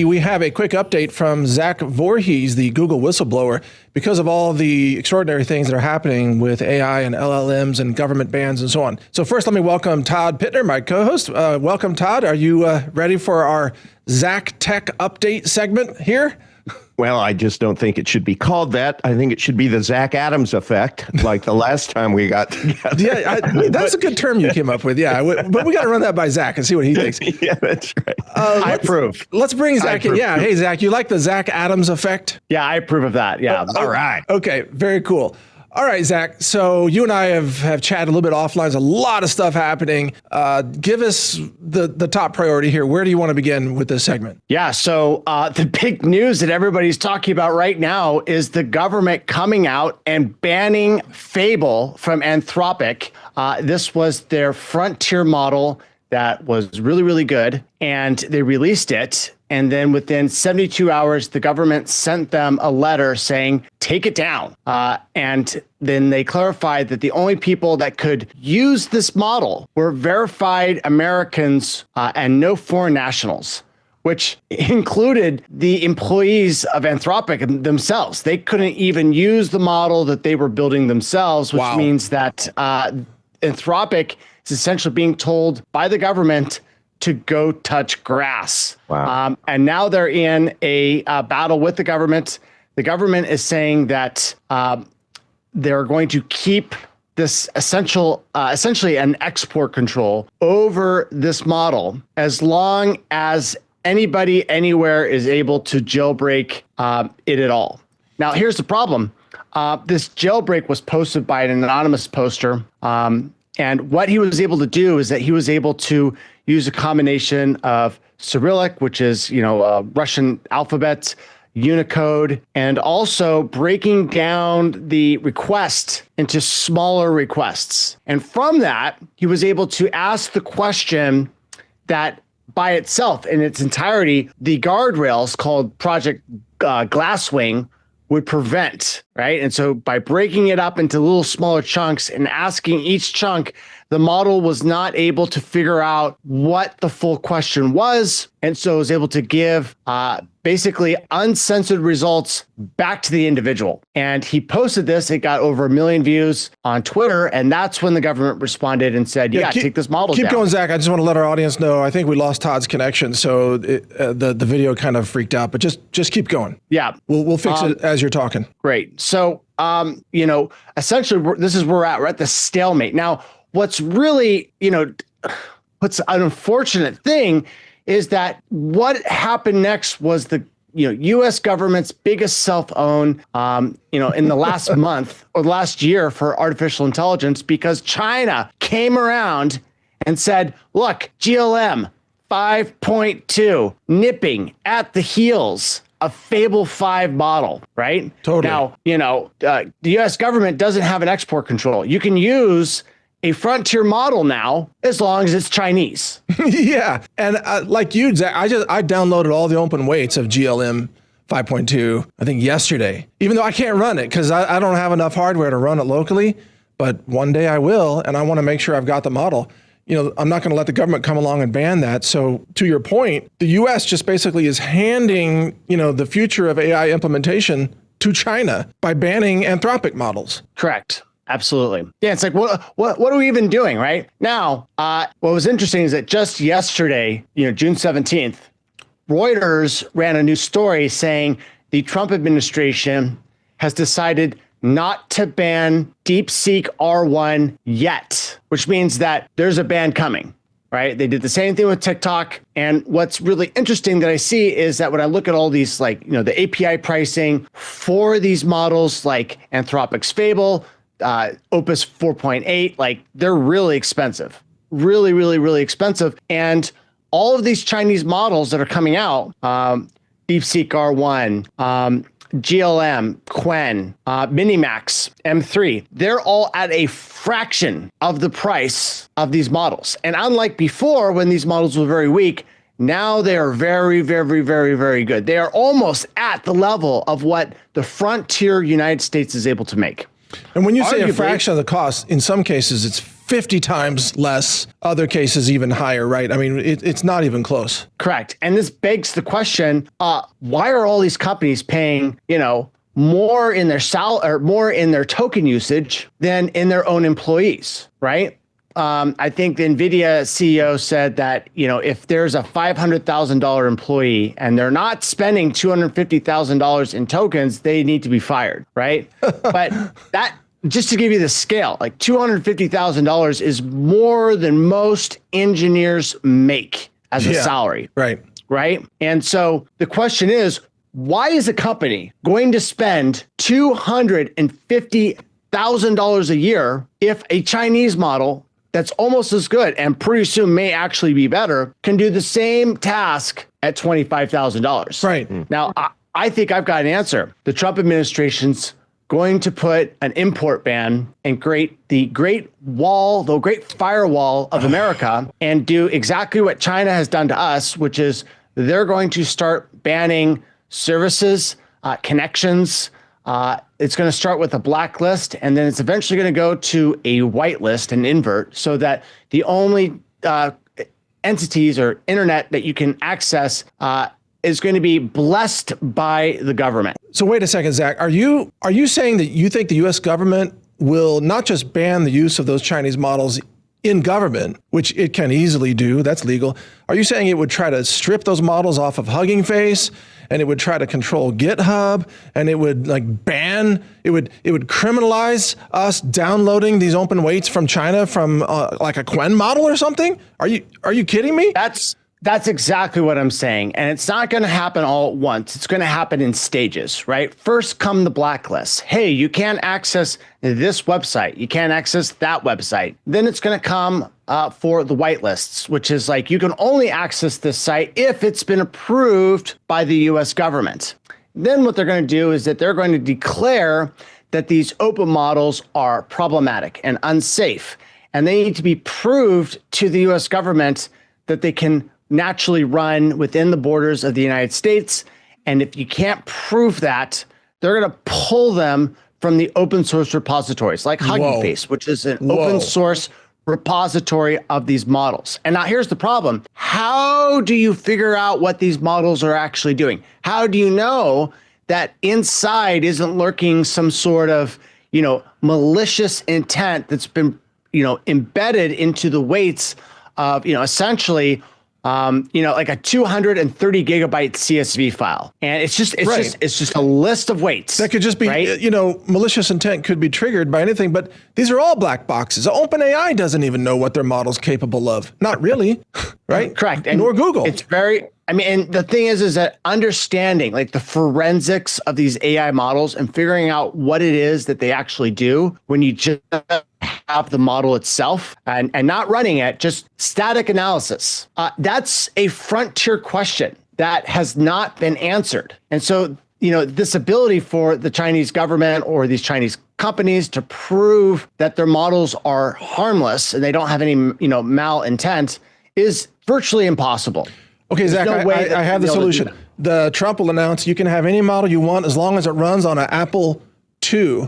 We have a quick update from Zach Voorhees, the Google whistleblower, because of all the extraordinary things that are happening with AI and LLMs and government bans and so on. So first, let me welcome Todd Pittner, my co-host. Welcome, Todd. Are you ready for our Zach Tech Update segment here? Well, I just don't think it should be called that. I think it should be the Zach Adams effect, like the last time we got together. Yeah, that's a good term you came up with. Yeah, but we got to run that by Zach and see what he thinks. Yeah, that's right. I approve. Let's bring Zach in. Yeah, hey, Zach, you like the Zach Adams effect? Yeah, I approve of that. Yeah. All right. Okay, very cool. All right, Zach. So you and I have chatted a little bit offline. There's a lot of stuff happening. Give us the top priority here. Where do you want to begin with this segment? Yeah. So the big news that everybody's talking about right now is the government coming out and banning Fable from Anthropic. This was their frontier model that was really, really good. And they released it. And then within 72 hours, the government sent them a letter saying, take it down. And then they clarified that the only people that could use this model were verified Americans and no foreign nationals, which included the employees of Anthropic themselves. They couldn't even use the model that they were building themselves, which means that Anthropic is essentially being told by the government to go touch grass. Wow. And now they're in a battle with the government. The government is saying that they're going to keep this essentially an export control over this model as long as anybody anywhere is able to jailbreak it at all. Now, here's the problem. This jailbreak was posted by an anonymous poster. And what he was able to do is that he was able to use a combination of Cyrillic, which is, Russian alphabet, Unicode, and also breaking down the request into smaller requests. And from that, he was able to ask the question that by itself, in its entirety, the guardrails called Project Glasswing would prevent, right? And so by breaking it up into little smaller chunks and asking each chunk, the model was not able to figure out what the full question was. And so it was able to give basically uncensored results back to the individual. And he posted this, it got over 1 million views on Twitter. And that's when the government responded and said, take this model down. Keep going, Zach. I just want to let our audience know, I think we lost Todd's connection. So the video kind of freaked out, but just keep going. Yeah. We'll fix it as you're talking. Great. So, essentially this is where we're at. We're at the stalemate. Now, what's really, what's an unfortunate thing is that what happened next was the, U.S. government's biggest self-own, in the last month or last year for artificial intelligence, because China came around and said, look, GLM 5.2 nipping at the heels of Fable 5 model, right? Totally. Now, the U.S. government doesn't have an export control. You can use a frontier model now, as long as it's Chinese. Yeah, and like you, Zach, I downloaded all the open weights of GLM 5.2, I think yesterday, even though I can't run it because I don't have enough hardware to run it locally, but one day I will, and I want to make sure I've got the model. I'm not going to let the government come along and ban that. So to your point, the U.S. just basically is handing, the future of AI implementation to China by banning Anthropic models. Correct. Absolutely. Yeah, it's like, what are we even doing right now? What was interesting is that just yesterday, June 17th, Reuters ran a new story saying the Trump administration has decided not to ban DeepSeek R1 yet, which means that there's a ban coming, right? They did the same thing with TikTok. And what's really interesting that I see is that when I look at all these, the API pricing for these models like Anthropic's Fable, Opus 4.8, they're really expensive, really, really, really expensive. And all of these Chinese models that are coming out, DeepSeek R1, GLM, Quen, Minimax, M3, they're all at a fraction of the price of these models. And unlike before, when these models were very weak, now they are very, very, very, very good. They are almost at the level of what the frontier United States is able to make. And when you say a fraction of the cost, in some cases, it's 50 times less, other cases even higher, right? I mean, it's not even close. Correct. And this begs the question, why are all these companies paying, more in their more in their token usage than in their own employees, right? I think the NVIDIA CEO said that, if there's a $500,000 employee and they're not spending $250,000 in tokens, they need to be fired, right? But that, just to give you the scale, like $250,000 is more than most engineers make as a salary. Right. Right. And so the question is, why is a company going to spend $250,000 a year if a Chinese model that's almost as good and pretty soon may actually be better can do the same task at $25,000? Right. Now, I think I've got an answer. The Trump administration's going to put an import ban and create the Great Firewall of America and do exactly what China has done to us, which is they're going to start banning services, connections. It's going to start with a blacklist, and then it's eventually going to go to a whitelist and invert, so that the only entities or internet that you can access is going to be blessed by the government. So wait a second, Zach. Are you saying that you think the U.S. government will not just ban the use of those Chinese models in government, which it can easily do, that's legal? Are you saying it would try to strip those models off of Hugging Face, and it would try to control GitHub, and it would ban, it would criminalize us downloading these open weights from China from like a Quen model or something? Are you kidding me? That's exactly what I'm saying. And it's not going to happen all at once. It's going to happen in stages, right? First come the blacklists. Hey, you can't access this website. You can't access that website. Then it's going to come for the whitelists, which is like, you can only access this site if it's been approved by the US government. Then what they're going to do is that they're going to declare that these open models are problematic and unsafe. And they need to be proved to the US government that they can naturally run within the borders of the United States. And if you can't prove that, they're going to pull them from the open source repositories like Hugging Face, which is an open source repository of these models. And now here's the problem. How do you figure out what these models are actually doing? How do you know that inside isn't lurking some sort of, malicious intent that's been, embedded into the weights of, essentially, like a 230 gigabyte CSV file. And it's just a list of weights. That could just be, right? Malicious intent could be triggered by anything, but these are all black boxes. OpenAI doesn't even know what their model's capable of. Not really, right? Correct. And nor Google. It's and the thing is that understanding like the forensics of these AI models and figuring out what it is that they actually do when you just have the model itself and not running it, just static analysis. That's a frontier question that has not been answered. And so, this ability for the Chinese government or these Chinese companies to prove that their models are harmless and they don't have any, malintent is virtually impossible. Okay, Zach, I have the solution. The Trump will announce you can have any model you want as long as it runs on an Apple II,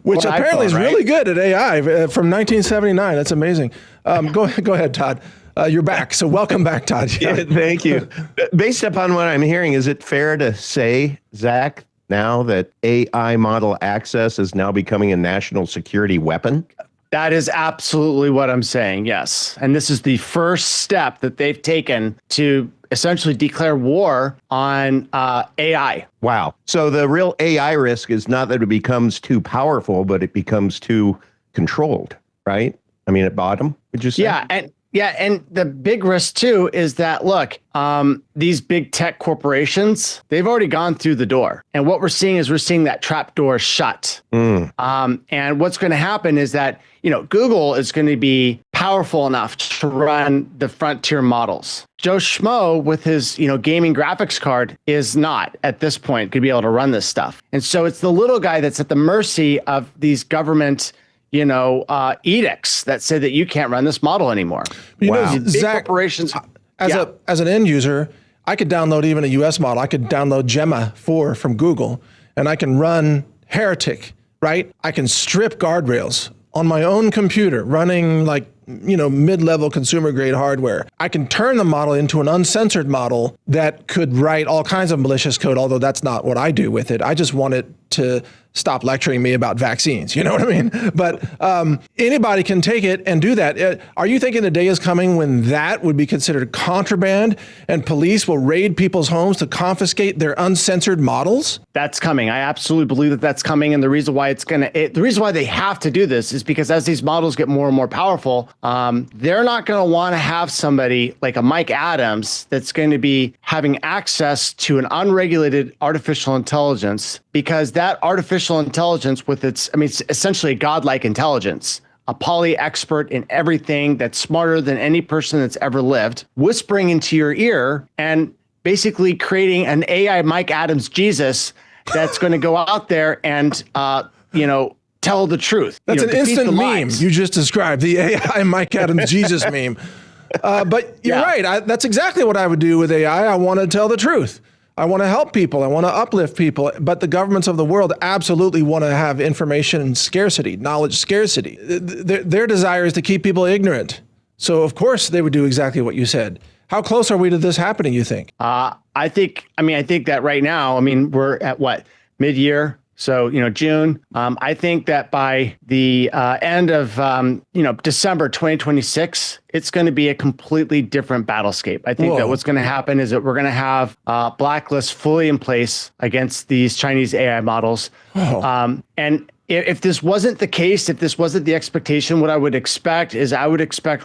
which apparently is really good at AI from 1979. That's amazing. Go ahead, Todd. You're back. So welcome back, Todd. Yeah, thank you. Based upon what I'm hearing, is it fair to say, Zach, now that AI model access is now becoming a national security weapon? That is absolutely what I'm saying, yes. And this is the first step that they've taken to essentially declare war on AI. Wow. So the real AI risk is not that it becomes too powerful, but it becomes too controlled, right? I mean, at bottom, would you say? Yeah, and the big risk too is that, look, these big tech corporations, they've already gone through the door. And what we're seeing is that trap door shut. And what's going to happen is that, Google is going to be powerful enough to run the frontier models. Joe Schmo with his, gaming graphics card is not at this point going to be able to run this stuff. And so it's the little guy that's at the mercy of these government edicts that say that you can't run this model anymore. Zach, corporations. As an end user, I could download even a US model. I could download Gemma 4 from Google, and I can run Heretic, right? I can strip guardrails on my own computer running like, mid-level consumer grade hardware, I can turn the model into an uncensored model that could write all kinds of malicious code, although that's not what I do with it. I just want it to stop lecturing me about vaccines. You know what I mean? But anybody can take it and do that. Are you thinking the day is coming when that would be considered contraband and police will raid people's homes to confiscate their uncensored models? That's coming. I absolutely believe that that's coming. And the reason why the reason why they have to do this is because as these models get more and more powerful, they're not going to want to have somebody like a Mike Adams that's going to be having access to an unregulated artificial intelligence, because that artificial intelligence with it's essentially a godlike intelligence, a poly expert in everything, that's smarter than any person that's ever lived, whispering into your ear and basically creating an AI Mike Adams Jesus that's going to go out there and, tell the truth. That's an instant meme you just described, the AI Mike Adams Jesus meme. But you're right. That's exactly what I would do with AI. I want to tell the truth. I want to help people. I want to uplift people. But the governments of the world absolutely want to have information scarcity, knowledge scarcity. Their desire is to keep people ignorant. So of course they would do exactly what you said. How close are we to this happening, you think? I think that right now, we're at what, mid-year? So, June. I think that by the end of, December 2026, it's going to be a completely different battlescape. I think that what's going to happen is that we're going to have blacklists fully in place against these Chinese AI models. And if this wasn't the case, if this wasn't the expectation, what I would expect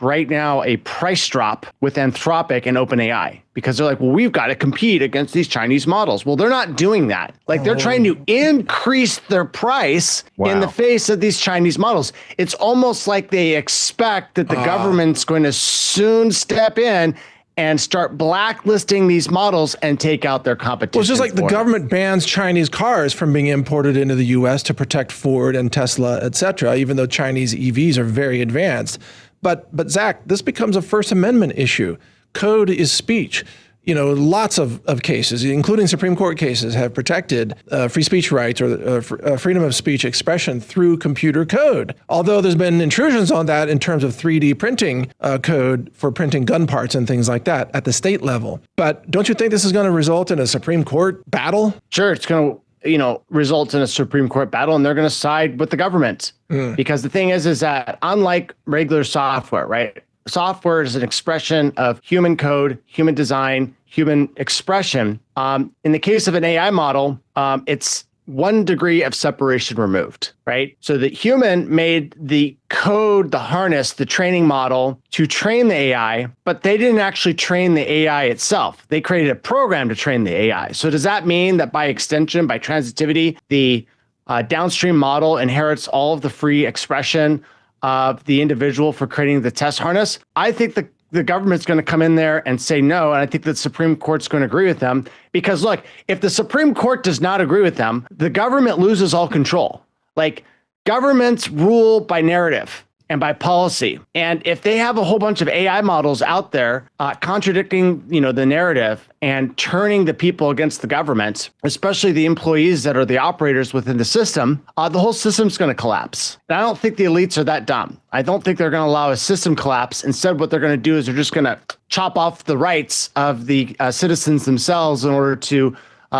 right now a price drop with Anthropic and OpenAI, because they're like, well, we've got to compete against these Chinese models. Well, they're not doing that. Like they're trying to increase their price in the face of these Chinese models. It's almost like they expect that the government's going to soon step in and start blacklisting these models and take out their competition. Well, it's just like the government bans Chinese cars from being imported into the U.S. to protect Ford and Tesla, et cetera, even though Chinese EVs are very advanced. But Zach, this becomes a First Amendment issue. Code is speech. Lots of cases, including Supreme Court cases, have protected free speech rights or freedom of speech expression through computer code. Although there's been intrusions on that in terms of 3D printing code for printing gun parts and things like that at the state level. But don't you think this is going to result in a Supreme Court battle? Sure, it's going to result in a Supreme Court battle, and they're going to side with the government. Because the thing is that unlike regular software, right? Software is an expression of human code, human design, human expression. In the case of an AI model, it's 1 degree of separation removed, right? So the human made the code, the harness, the training model to train the AI, but they didn't actually train the AI itself. They created a program to train the AI. So does that mean that by extension, by transitivity, the downstream model inherits all of the free expression of the individual for creating the test harness? I think the government's going to come in there and say no, and I think the Supreme Court's going to agree with them. Because look, if the Supreme Court does not agree with them, the government loses all control. Like, governments rule by narrative and by policy. And if they have a whole bunch of AI models out there contradicting, the narrative and turning the people against the government, especially the employees that are the operators within the system, the whole system's going to collapse. And I don't think the elites are that dumb. I don't think they're going to allow a system collapse. Instead, what they're going to do is they're just going to chop off the rights of the citizens themselves in order to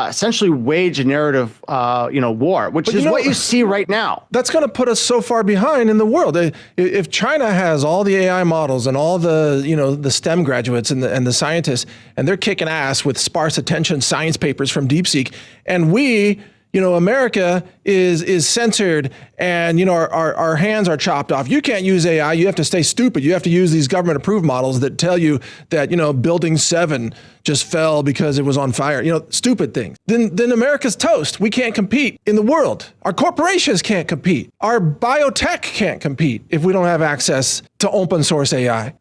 essentially wage a narrative, war, which is what you see right now. That's going to put us so far behind in the world. If China has all the AI models and all the, the STEM graduates and the scientists, and they're kicking ass with sparse attention science papers from DeepSeek, and we, America is censored and, our hands are chopped off. You can't use AI. You have to stay stupid. You have to use these government approved models that tell you that, building 7 just fell because it was on fire, stupid things. Then America's toast. We can't compete in the world. Our corporations can't compete. Our biotech can't compete if we don't have access to open source AI.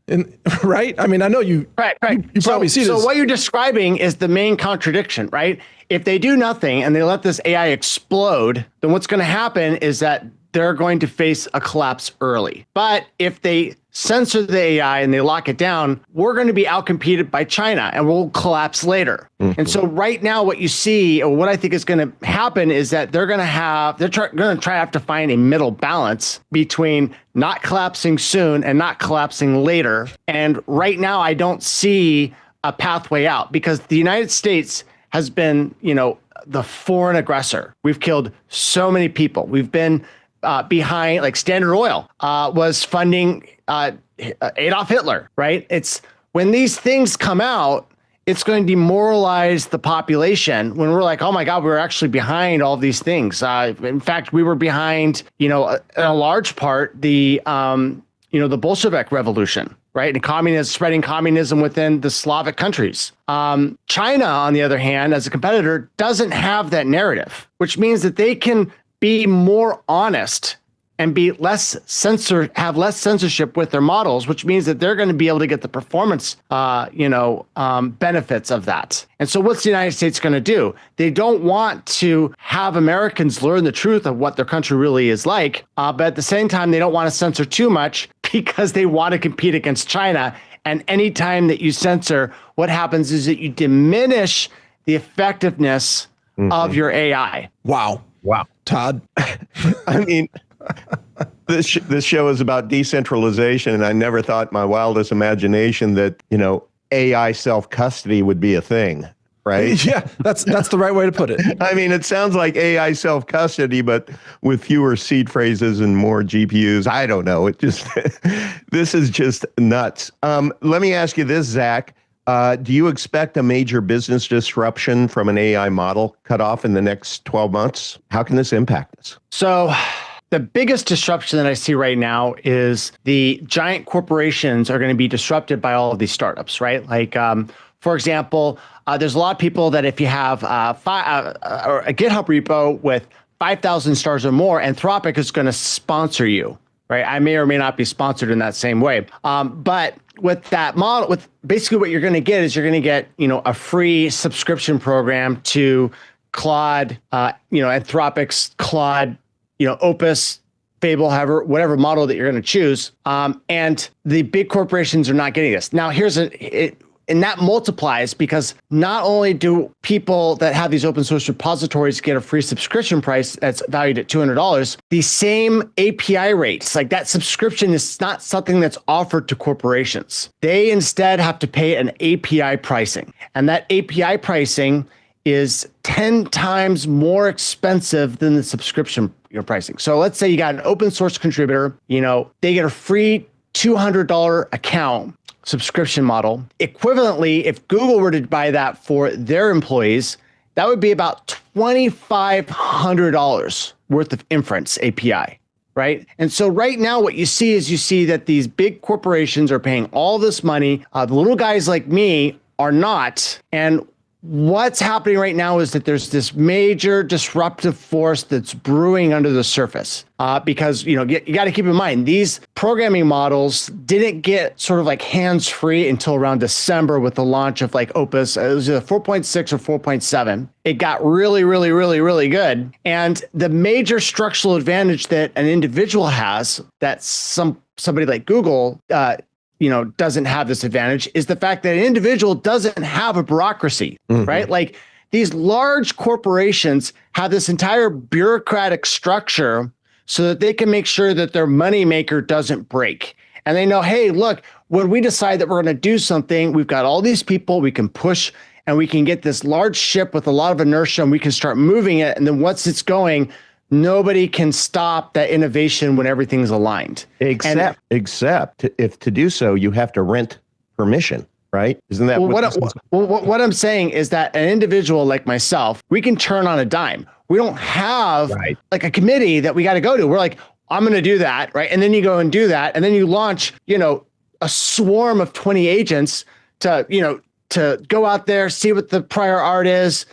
Right? I know you, right. You probably see this. So what you're describing is the main contradiction, right? If they do nothing and they let this AI explode, then what's going to happen is that they're going to face a collapse early. But if they censor the AI and they lock it down, we're going to be outcompeted by China and we'll collapse later. And so right now what you see, or what I think is going to happen, is that they're going to have to find a middle balance between not collapsing soon and not collapsing later. And right now I don't see a pathway out, because the United States has been, the foreign aggressor. We've killed so many people. We've been behind, like Standard Oil was funding Adolf Hitler, right? It's when these things come out, it's going to demoralize the population when we're like, oh my God, we're actually behind all these things. In fact, we were behind, in a large part, the Bolshevik revolution, right? And spreading communism within the Slavic countries. China, on the other hand, as a competitor, doesn't have that narrative, which means that they can be more honest and be have less censorship with their models, which means that they're going to be able to get the performance, benefits of that. And so what's the United States going to do? They don't want to have Americans learn the truth of what their country really is like, but at the same time, they don't want to censor too much because they want to compete against China. And anytime that you censor, what happens is that you diminish the effectiveness of your AI. Wow. Todd. I mean, this show is about decentralization, and I never thought in my wildest imagination that, AI self-custody would be a thing, right? Yeah, that's the right way to put it. I mean, it sounds like AI self-custody, but with fewer seed phrases and more GPUs. I don't know. This is just nuts. Let me ask you this, Zach. Do you expect a major business disruption from an AI model cut off in the next 12 months? How can this impact us? So the biggest disruption that I see right now is the giant corporations are going to be disrupted by all of these startups, right? Like, for example, there's a lot of people that if you have a GitHub repo with 5,000 stars or more, Anthropic is going to sponsor you, right? I may or may not be sponsored in that same way. But with that model, with basically what you're going to get is you're going to get, a free subscription program to Claude, Anthropic's Claude, Opus, Fable, whatever model that you're going to choose. And the big corporations are not getting this. Now, and that multiplies because not only do people that have these open source repositories get a free subscription price that's valued at $200, the same API rates, like that subscription is not something that's offered to corporations. They instead have to pay an API pricing. And that API pricing is 10 times more expensive than the subscription pricing. So let's say you got an open source contributor, they get a free $200 account subscription model. Equivalently, if Google were to buy that for their employees, that would be about $2,500 worth of inference API, right? And so right now what you see that these big corporations are paying all this money. The little guys like me are not. And what's happening right now is that there's this major disruptive force that's brewing under the surface because, you got to keep in mind, these programming models didn't get sort of like hands-free until around December with the launch of like Opus. It was either 4.6 or 4.7. It got really, really, really, really good. And the major structural advantage that an individual has that somebody like Google doesn't have this advantage is the fact that an individual doesn't have a bureaucracy, right? Like these large corporations have this entire bureaucratic structure so that they can make sure that their moneymaker doesn't break. And they know, hey, look, when we decide that we're going to do something, we've got all these people we can push and we can get this large ship with a lot of inertia and we can start moving it. And then once it's going, nobody can stop that innovation when everything's aligned. Except if to do so, you have to rent permission, right? Isn't that what I'm saying is that an individual like myself, we can turn on a dime. We don't have like a committee that we got to go to. We're like, I'm going to do that, right? And then you go and do that. And then you launch, a swarm of 20 agents to go out there, see what the prior art is,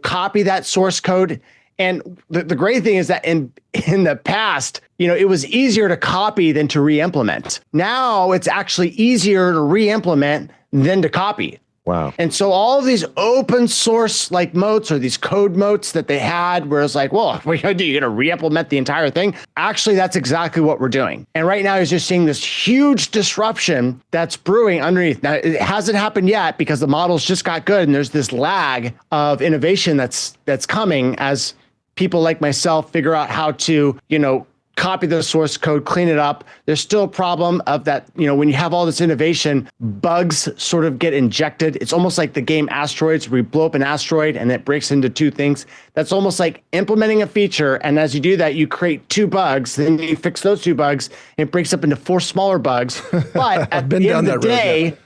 copy that source code. And the great thing is that in the past, it was easier to copy than to re-implement. Now it's actually easier to re-implement than to copy. Wow. And so all of these open source like moats or these code moats that they had, where it's like, well, what are you going to do? You're going to re-implement the entire thing? Actually, that's exactly what we're doing. And right now, you're just seeing this huge disruption that's brewing underneath. Now, it hasn't happened yet because the models just got good, and there's this lag of innovation that's coming as people like myself figure out how to, copy the source code, clean it up. There's still a problem of that, when you have all this innovation, bugs sort of get injected. It's almost like the game Asteroids, where you blow up an asteroid and it breaks into two things. That's almost like implementing a feature. And as you do that, you create two bugs, then you fix those two bugs, and it breaks up into 4 smaller bugs. But at the end of the day,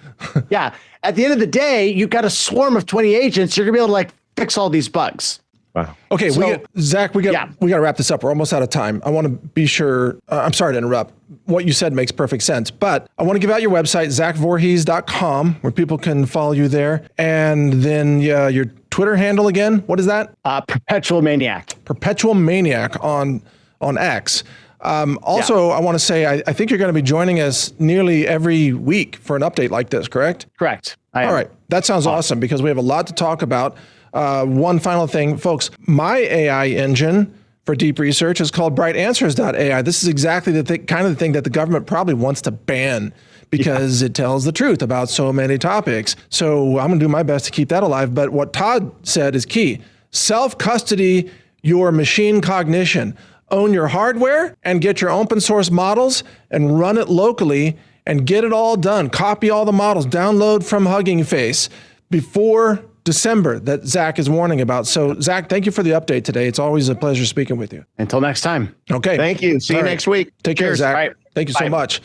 at the end of the day, you've got a swarm of 20 agents. You're gonna be able to like fix all these bugs. Wow. Okay, Zach, we got to wrap this up. We're almost out of time. I want to be sure. I'm sorry to interrupt. What you said makes perfect sense, but I want to give out your website, zachvorhees.com, where people can follow you there, and then your Twitter handle again. What is that? Perpetual Maniac. Perpetual Maniac on X. Also, I want to say I think you're going to be joining us nearly every week for an update like this. Correct? Correct. All right, that sounds awesome because we have a lot to talk about. One final thing, folks, my AI engine for deep research is called brightanswers.ai. This is exactly the kind of thing that the government probably wants to ban because it tells the truth about so many topics. So I'm going to do my best to keep that alive. But what Todd said is key. Self-custody your machine cognition. Own your hardware and get your open source models and run it locally and get it all done. Copy all the models, download from Hugging Face before December that Zach is warning about. So Zach, thank you for the update today. It's always a pleasure speaking with you. Until next time. Okay. Thank you. See you next week. Take care, Zach. Right. Thank you so much.